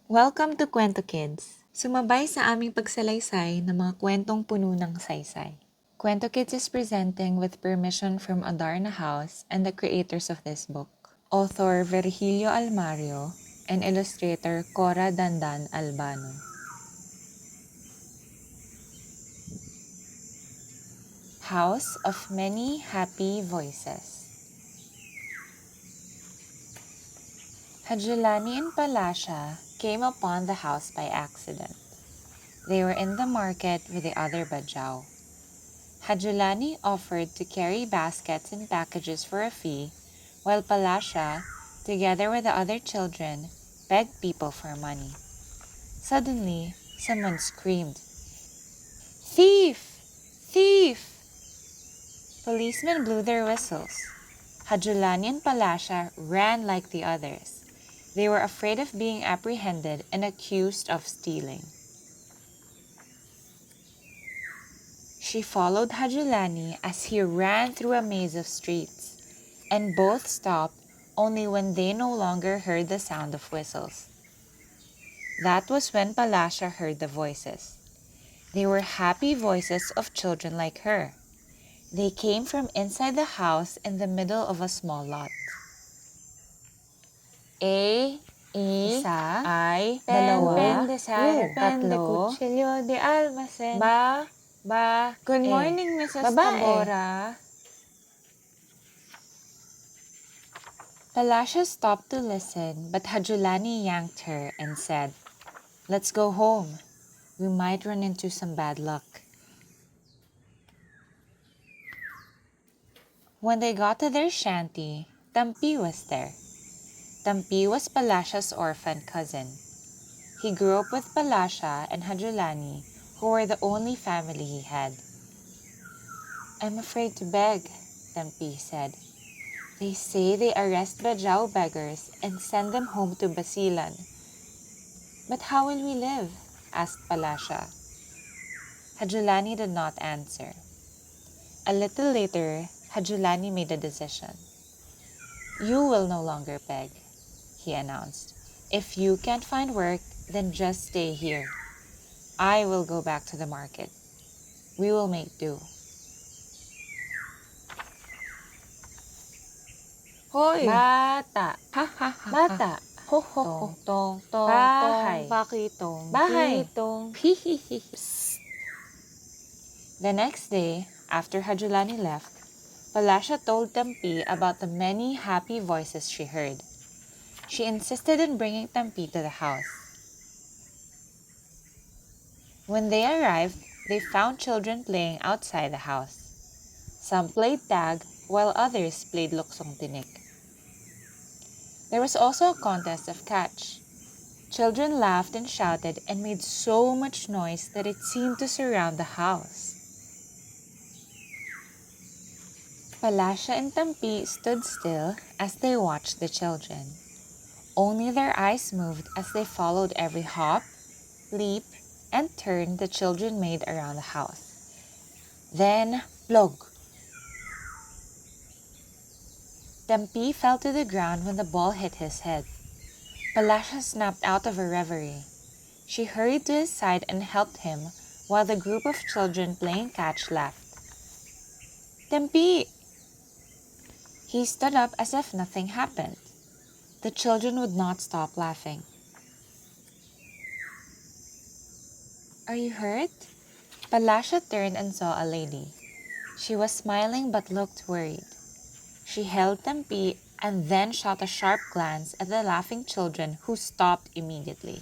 Welcome to Kwento Kids. Sumabay sa aming pagsalaysay ng mga kwentong puno ng saysay. Kwento Kids is presenting with permission from Adarna House and the creators of this book. Author Virgilio Almario and illustrator Kora Dandan-Albano. House of Many Happy Voices. Hajulani and Palasha came upon the house by accident. They were in the market with the other Bajau. Hajulani offered to carry baskets and packages for a fee, while Palasha, together with the other children, begged people for money. Suddenly, someone screamed, "Thief! Thief!" Policemen blew their whistles. Hajulani and Palasha ran like the others. They were afraid of being apprehended and accused of stealing. She followed Hajulani as he ran through a maze of streets, and both stopped only when they no longer heard the sound of whistles. That was when Palasha heard the voices. They were happy voices of children like her. They came from inside the house in the middle of a small lot. Isa, ay, dalawa, tatlo, kutsilyo de almacen, good morning, Mrs. Tabora. Palasha stopped to listen, but Hajulani yanked her and said, "Let's go home. We might run into some bad luck." When they got to their shanty, Tampi was there. Tampi was Palasha's orphan cousin. He grew up with Palasha and Hajulani, who were the only family he had. "I'm afraid to beg," Tampi said. "They say they arrest Bajau beggars and send them home to Basilan." "But how will we live?" asked Palasha. Hajulani did not answer. A little later, Hajulani made a decision. "You will no longer beg," he announced. "If you can't find work, then just stay here. I will go back to the market. We will make do." Hoy! Bata! Ha ha ha! Bata! Ho ho ho! Tong, tong, Bahay! bakitong, Bahay! hitong. Hihihi! The next day, after Hajulani left, Palasha told Tampi about the many happy voices she heard. She insisted on bringing Tampi to the house. When they arrived, they found children playing outside the house. Some played tag, while others played luksong tinik. There was also a contest of catch. Children laughed and shouted and made so much noise that it seemed to surround the house. Palasha and Tampi stood still as they watched the children. Only their eyes moved as they followed every hop, leap, and turn the children made around the house. Then, plog! Tampi fell to the ground when the ball hit his head. Palasha snapped out of a reverie. She hurried to his side and helped him, while the group of children playing catch laughed. "Tampi!" He stood up as if nothing happened. The children would not stop laughing. "Are you hurt?" Palasha turned and saw a lady. She was smiling but looked worried. She held Tampi and then shot a sharp glance at the laughing children, who stopped immediately.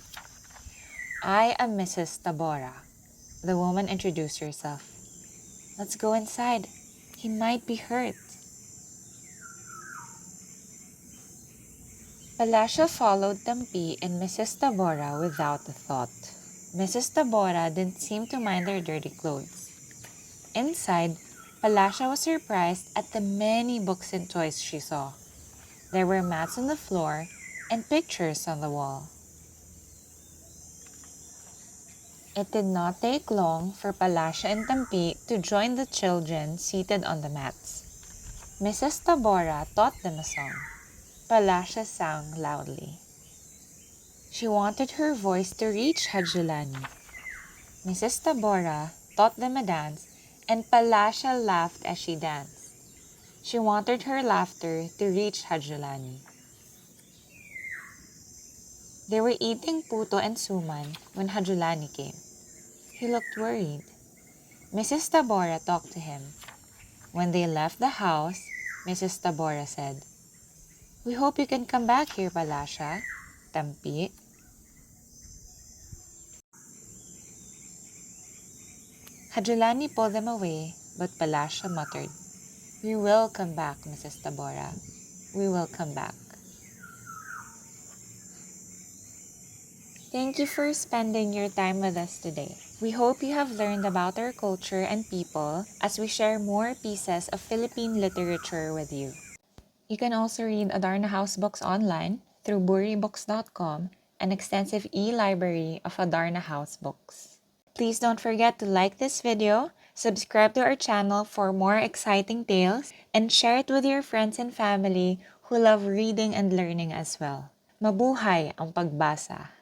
"I am Mrs. Tabora." The woman introduced herself. "Let's go inside. He might be hurt." Palasha followed Tampi and Mrs. Tabora without a thought. Mrs. Tabora didn't seem to mind their dirty clothes. Inside, Palasha was surprised at the many books and toys she saw. There were mats on the floor and pictures on the wall. It did not take long for Palasha and Tampi to join the children seated on the mats. Mrs. Tabora taught them a song. Palasha sang loudly. She wanted her voice to reach Hajulani. Mrs. Tabora taught them a dance, and Palasha laughed as she danced. She wanted her laughter to reach Hajulani. They were eating puto and suman when Hajulani came. He looked worried. Mrs. Tabora talked to him. When they left the house, Mrs. Tabora said, "We hope you can come back here, Palasha. Tampi." Hajulani pulled them away, but Palasha muttered, "We will come back, Mrs. Tabora. We will come back." Thank you for spending your time with us today. We hope you have learned about our culture and people as we share more pieces of Philippine literature with you. You can also read Adarna House books online through buribooks.com, an extensive e-library of Adarna House books. Please don't forget to like this video, subscribe to our channel for more exciting tales, and share it with your friends and family who love reading and learning as well. Mabuhay ang pagbasa!